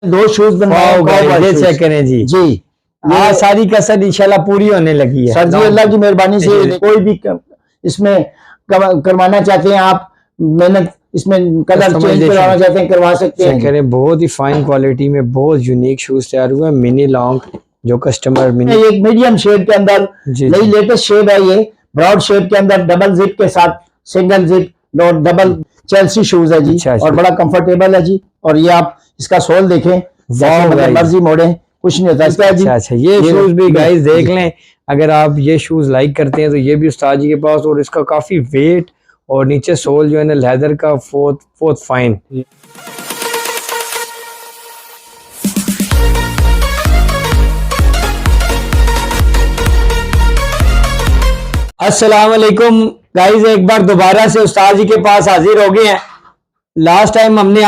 दो शूज बनवाए, ये चेक करें जी। जी हाँ, सारी कसर इंशाल्लाह पूरी होने लगी है सर जी। अल्लाह की मेहरबानी से कोई भी इसमें करवाना चाहते हैं आप, मेहनत इसमें कलर चेंज करवाना चाहते हैं करवा सकते हैं। करें बहुत ही फाइन क्वालिटी में बहुत यूनिक शूज तैयार हुए, मिनी लॉन्ग जो कस्टमर मिनी एक मीडियम शेप के अंदर नई लेटेस्ट शेप है, ये ब्रॉड शेप के अंदर डबल जिप के साथ सिंगल जिप और डबल चेल्सी शूज है जी। और बड़ा कंफर्टेबल है जी। और ये आप इसका सोल देखें, मर्जी मोड़े कुछ नहीं होता इसका। अच्छा, ये शूज भी गाइस देख लें, अगर आप ये शूज लाइक करते हैं तो ये भी उस्ताद जी के पास, और इसका काफी वेट और नीचे सोल जो है ना लेदर का फोर्थ फाइन। अस्सलाम वालेकुम गाइस, एक बार दोबारा से उस्ताद जी के पास हाजिर हो गए हैं। लास्ट टाइम हमने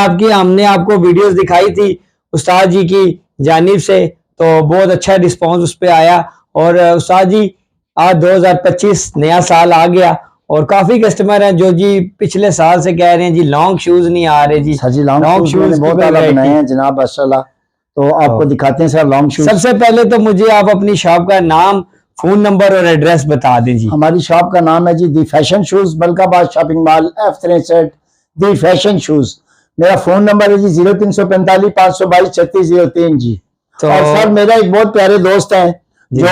आपको वीडियोस दिखाई थी उस्ताद जी की जानिब से, तो बहुत अच्छा रिस्पांस उस पर आया। और उस्ताद जी आज 2025 नया साल आ गया और काफी कस्टमर हैं जो जी पिछले साल से कह रहे हैं जी लॉन्ग शूज नहीं आ रहे जी। जी लॉन्ग शूज बहुत आला बनाए हैं जनाब माशाल्लाह, तो आपको दिखाते हैं सर लॉन्ग शूज। सबसे पहले तो मुझे आप अपनी शॉप का नाम, फोन नंबर और एड्रेस बता दीजिए। हमारी शॉप का नाम है जी दी फैशन शूज, बल्काबाद shopping mall, F63 the fashion shoes. मेरा फोन नंबर है जी 0345 522 3603 जी। तो और सर मेरा एक बहुत प्यारे दोस्त है जो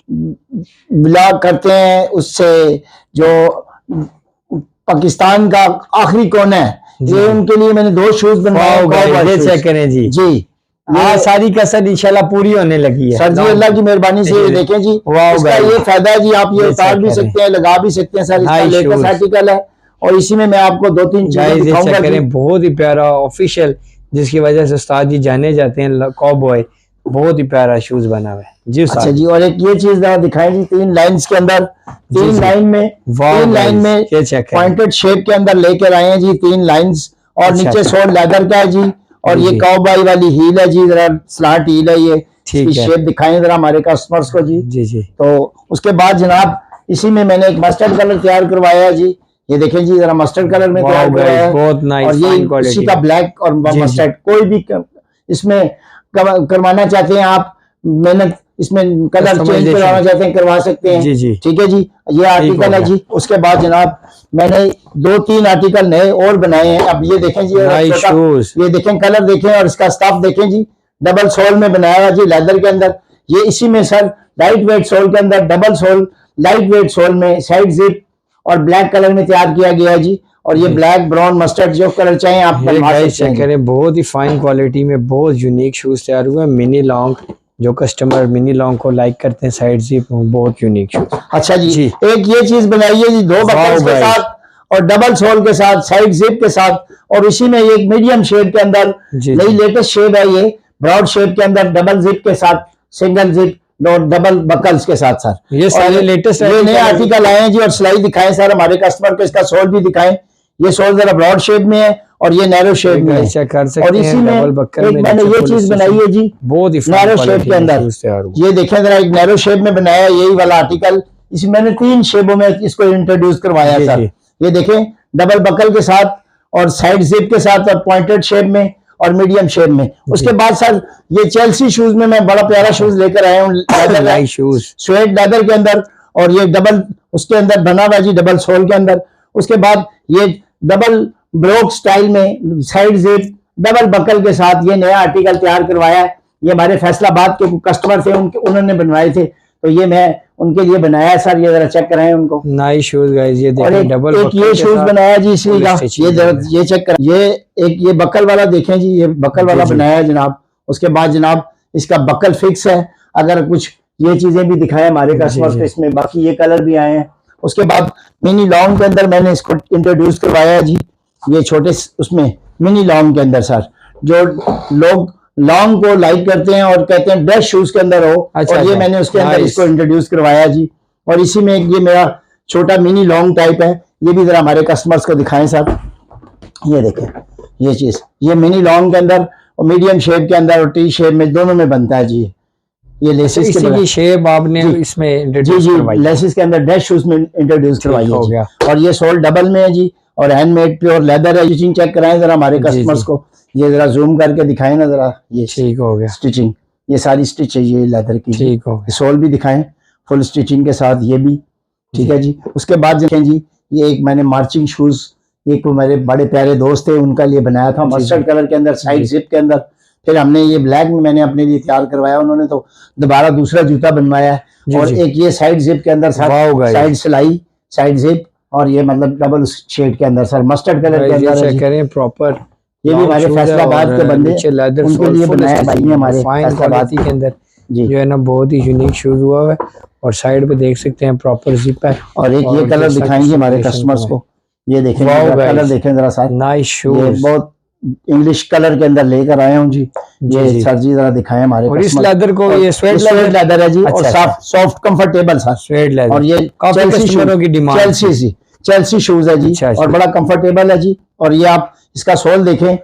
ब्लॉग करते हैं, उससे जो पाकिस्तान का आखिरी कोना है, ये उनके लिए मैंने दो शूज बनवाए, ये चेक करें जी। जी हाँ, सारी कसर इंशाल्लाह पूरी होने लगी है सर जी। अल्लाह की मेहरबानी से ये देखें जी, इसका ये फायदा है जी, आप ये उतार भी सकते हैं, लगा भी सकते हैं सर। इसका लेटेस्ट आर्टिकल है और इसी में मैं आपको दो तीन चीजें दिखाऊंगा। बहुत ही प्यारा ऑफिशियल, जिसकी वजह से उस्ताद जी जाने जाते हैं कॉबॉय, बहुत ही प्यारा शूज बना हुआ है जी। अच्छा जी, और एक ये चीज दिखाएं जी, तीन लाइंस के अंदर, तीन लाइन में पॉइंटेड शेप के अंदर लेकर आए हैं जी, तीन लाइंस। और नीचे सोल लेदर का है जी, और ये काउबॉय वाली हील है जी, जरा स्लांट हील है ये। इसकी शेप दिखाएं जरा हमारे कस्टमर्स को जी। जी। तो उसके बाद जनाब इसी में मैंने एक मस्टर्ड कलर तैयार करवाया है जी, ये देखें जी जरा मस्टर्ड कलर में तैयार करवाया है। बहुत नाइस, और ये इसी का ब्लैक और मस्टर्ड, कोई भी इसमें करवाना चाहते हैं आप, मेहनत इसमें कलर चेंज करवाना चाहते हैं करवा सकते हैं जी। ठीक है जी, ये आर्टिकल है जी। उसके बाद जनाब मैंने दो तीन आर्टिकल नए और बनाए हैं। अब ये देखें जी, ये देखें कलर देखें और इसका स्टफ देखें जी, डबल सोल में बनाया हुआ जी लेदर के अंदर। ये इसी में सर लाइट वेट सोल के अंदर double sole, light weight sole में साइड जिप और ब्लैक कलर में तैयार किया गया है जी। और ये ब्लैक, ब्राउन, मस्टर्ड जो कलर चाहें आप बनवा सकते हैं। बहुत ही फाइन क्वालिटी में बहुत यूनिक शूज तैयार हुए, मिनी लॉन्ग जो कस्टमर मिनी लॉन्ग को लाइक करते हैं, साइड जिप, बहुत यूनिक शूज। अच्छा जी, एक ये चीज बनाई है जी, दो बटन्स के साथ और डबल सोल के साथ, साइड जिप के साथ, और इसी में एक मीडियम शेप के अंदर नई लेटेस्ट शेप है, ये ब्रॉड शेप के अंदर डबल जिप के साथ, सिंगल जिप और डबल बकल्स के साथ सर। ये सारे लेटेस्ट ये नए आर्टिकल आए हैं जी। और सिलाई दिखाएं सर हमारे कस्टमर को, इसका सोल भी दिखाएं। ये सोल जरा ब्रॉड शेप में है और ये नैरो शेप में है। और इसी में मैंने ये चीज बनाई है जी, बहुत ही नैरो शेप के अंदर। ये देखें जरा, एक नैरो शेप में बनाया यही वाला आर्टिकल। इसमें मैंने तीन शेपों में इसको इंट्रोड्यूस करवाया सर। ये देखें डबल बकल के साथ और साइड जिप के साथ और पॉइंटेड शेप में और मीडियम शेप में। उसके बाद सर ये चेल्सी शूज में मैं बड़ा प्यारा शूज लेकर आया हूँ, स्वेट लेदर के अंदर, और ये डबल उसके अंदर बना हुआ जी, डबल सोल के अंदर। उसके बाद ये डबल ब्रोक स्टाइल में साइड जिप डबल बकल के साथ ये नया आर्टिकल तैयार करवाया है। ये हमारे फैसलाबाद के कस्टमर थे, उन्होंने बनवाए थे, तो ये मैं उनके लिए बनाया सर। ये जरा चेक कराएं उनको। नाइस शूज गाइस, ये देखिए डबल एक ये शूज बनाया जी इसी का, ये चेक करें। ये एक ये बकल वाला देखें जी, ये बकल वाला बनाया है जनाब। उसके बाद जनाब इसका बकल फिक्स है। अगर कुछ ये चीजें भी दिखाए हमारे कस्टमर को इसमें, बाकी ये कलर भी आए हैं। उसके बाद मिनी लॉन्ग के अंदर मैंने इसको इंट्रोड्यूस करवाया है जी, ये छोटे उसमें मिनी लॉन्ग के अंदर सर, जो लोग लॉन्ग को लाइक करते हैं और कहते हैं ड्रेस शूज के अंदर हो। और ये मैंने उसके अंदर इसको इंट्रोड्यूस करवाया जी। और इसी में ये मेरा छोटा मिनी लॉन्ग टाइप है, ये भी जरा हमारे कस्टमर्स को दिखाएं सर। ये देखें ये चीज, ये मिनी लॉन्ग के अंदर और मीडियम शेप के अंदर और टी शेप में दोनों में बनता है जी। ये लेसिस की शेप आपने इसमें इंट्रोड्यूस करवाई, लेसिस के अंदर ड्रेस शूज में इंट्रोड्यूस करवाई हो गया। और ये सोल डबल में है जी, और हैंडमेड प्योर लेदर है। चेक कराएं जरा हमारे कस्टमर्स को। ये जरा जूम करके दिखाएं ना जरा, ये ठीक हो गया स्टिचिंग, ये सारी स्टिच है ये लेदर की। ठीक हो गया। सोल भी दिखाएं फुल स्टिचिंग के साथ, ये भी ठीक है जी। उसके बाद देखें जी, ये एक मैंने मार्चिंग शूज, एक मेरे बड़े प्यारे दोस्त थे उनका लिए बनाया था, मस्टर्ड कलर के अंदर, साइड जिप के अंदर। फिर हमने ये ब्लैक में मैंने अपने लिए तैयार करवाया, उन्होंने तो दोबारा दूसरा जूता बनवाया है। और एक ये साइड जिप के अंदर साइड सिलाई, साइड जिप, और ये मतलब डबल शेड के अंदर सर, मस्टर्ड कलर के अंदर करें प्रॉपर। ये भी हमारे फैसलाबाद के बंदे उनके लिए बनाया भाई हमारे फैसलाबाद के अंदर जी, जो है ना बहुत ही यूनिक शूज हुआ है। और साइड पे देख सकते हैं प्रॉपर जिप है। और एक ये कलर दिखाएंगे हमारे कस्टमर्स को, ये देखें कलर देखें जरा सा, नाइस शूज, बहुत इंग्लिश कलर के अंदर लेकर आया हूँ जी। ये सर जी जरा दिखाएं हमारे। और इस लेदर को, ये स्वेट लेदर है जी, और soft comfortable sir sweat leather. और ये चेल्सी शूज है जी, और बड़ा कंफर्टेबल है जी। और ये आप इसका सोल देखें,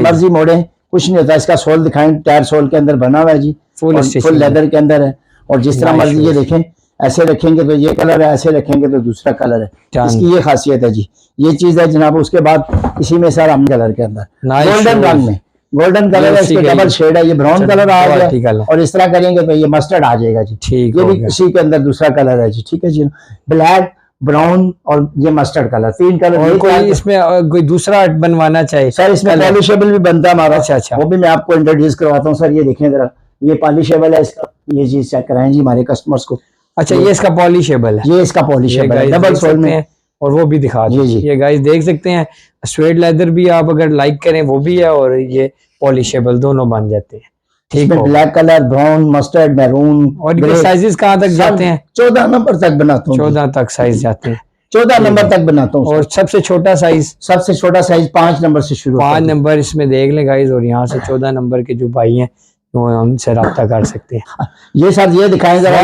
मर्जी मोड़े, कुछ नहीं होता। इसका सोल दिखाएं, टायर सोल के अंदर बना हुआ है जी, फुल लेदर के अंदर है। और जिस तरह मर्जी ये देखें, ऐसे रखेंगे तो ये कलर है, ऐसे रखेंगे तो दूसरा कलर है। इसकी ये खासियत है जी, ये चीज है जनाब। उसके बाद इसी में सर हम कलर के अंदर गोल्डन रंग में, गोल्डन कलर है, इसके डबल शेड है, ये ब्राउन कलर आ गया। और इस तरह करेंगे तो ये मस्टर्ड आ जाएगा जी। ठीक, ये भी इसी के अंदर दूसरा कलर है जी। ठीक है जी, ब्लैक, ब्राउन और ये मस्टर्ड कलर, 3 कलर। और कोई इसमें कोई दूसरा बनवाना चाहिए सर, इसमें पॉलिशेबल भी बनता है हमारा। अच्छा, वो भी मैं आपको इंट्रोड्यूस करवाता हूँ सर। ये देखें जरा, ये पॉलिशेबल है इसका, ये चीज चेक कराएं जी हमारे कस्टमर्स को। अच्छा, ये इसका पॉलिशेबल है, ये इसका पॉलिशेबल है, डबल सोल में। और वो भी दिखा दीजिए, ये गाइस देख सकते हैं, स्वेट लेदर भी आप अगर लाइक करें वो भी है, और ये पॉलिशेबल दोनों बन जाते हैं। ठीक है, black colour, brown, mustard, maroon. और ये साइजेस कहाँ तक जाते हैं? 14 नंबर तक बनाता हूँ। 14 तक साइज जाते हैं, 14 नंबर तक बनाता हूँ। और सबसे छोटा साइज 5 नंबर से शुरू, 5 नंबर इसमें देख लें गाइस। और यहाँ से 14 नंबर के जो भाई हैं वो हमसे राब्ता कर सकते हैं। ये सर ये दिखाएं जरा,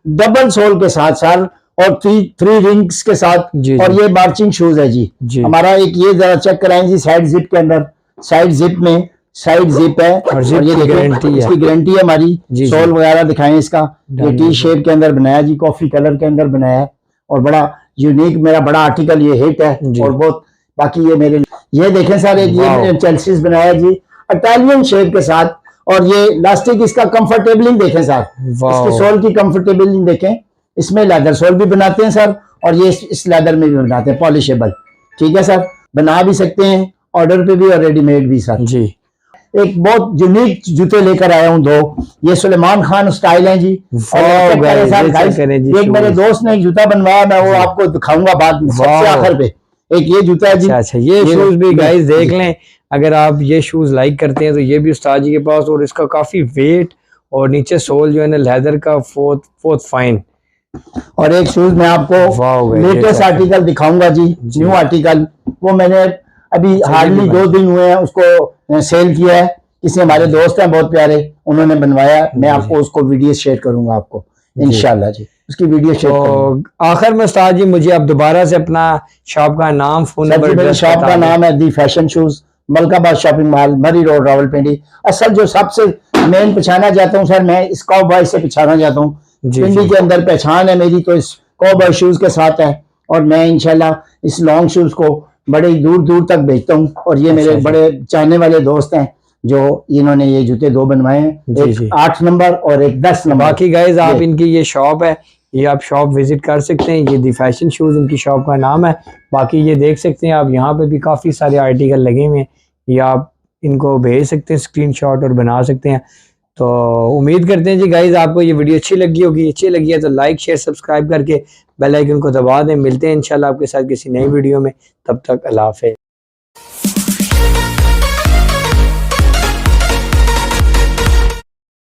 डबल सोल के साथ सर, और 3 रिंग्स के साथ जी, और ये मार्चिंग शूज है जी हमारा। एक ये जरा चेक कराएं जी, साइड जिप के अंदर, साइड जिप में साइड जिप है, और ये गारंटी है, इसकी गारंटी है हमारी। सोल वगैरह दिखाएं इसका, ये टी शेप के अंदर बनाया जी, कॉफी कलर के अंदर बनाया है। और बड़ा यूनिक मेरा बड़ा आर्टिकल ये हिट है। और बहुत बाकी ये मेरे, ये देखें सर, एक ये चेल्सीज बनाया जी इटालियन शेप के साथ। और ये लास्टिक इसका कंफर्टेबलिंग देखें सर, इसके सोल की कंफर्टेबलिंग देखें। इसमें लेदर सोल भी बनाते हैं सर, और ये इस लेदर में भी बनाते हैं पॉलिशेबल। ठीक है सर, बना भी सकते हैं ऑर्डर पे भी और रेडीमेड भी सर जी। एक बहुत यूनिक जूते लेकर आया हूँ 2, ये सुलेमान खान स्टाइल है जी। एक मेरे दोस्त ने एक जूता बनवाया, मैं वो आपको दिखाऊंगा बाद में सबसे आखिर पे। एक ये जूता है जी। अच्छा, ये शूज भी गाइस देख लें, अगर आप ये शूज लाइक करते हैं तो ये भी उस्ताद जी के पास। और इसका काफी वेट, और नीचे सोल जो है ना लेदर का, फोर्थ फाइन। और एक शूज मैं आपको लेटेस्ट आर्टिकल दिखाऊंगा जी, न्यू आर्टिकल। वो मैंने अभी हार्डली 2 दिन हुए हैं उसको सेल किया है, किसी हमारे दोस्त हैं बहुत प्यारे, उन्होंने बनवाया। मैं आपको उसको वीडियो शेयर करूंगा आपको इंशाल्लाह जी, उसकी वीडियो शेयर करूंगा। आखिर में उस्ताद जी मुझे अब दोबारा से अपना शॉप का नाम, फोन नंबर। मेरे शॉप का नाम है the fashion shoes, Malkabad shopping mall, Murree road, Rawalpindi. असल जो सबसे मेन पहचाना जाता हूँ सर, मैं इस कॉबॉय से पहचाना जाता हूँ। पिंडी के अंदर पहचान है मेरी तो इस कॉबॉय शूज के साथ है। और मैं इंशाल्लाह इस लॉन्ग शूज को बड़े दूर दूर तक बेचता हूँ। और ये मेरे बड़े चाहने वाले दोस्त हैं जो इन्होंने ये जूते 2 बनवाए हैं, एक 8 नंबर और एक 10 नंबर। बाकी गाइज आप इनकी ये शॉप है, ये आप शॉप विजिट कर सकते हैं। ये दी फैशन शूज इनकी शॉप का नाम है। बाकी ये देख सकते हैं आप, यहाँ पे भी काफ़ी सारे आर्टिकल लगे हुए हैं, ये आप इनको भेज सकते हैं स्क्रीनशॉट और बना सकते हैं। तो उम्मीद करते हैं जी गाइज आपको ये वीडियो अच्छी लगी होगी। अच्छी लगी है तो लाइक शेयर सब्सक्राइब करके बेल आइकन को दबा दें। मिलते हैं इंशाल्लाह आपके साथ किसी नई वीडियो में, तब तक अल्लाह हाफ़िज़।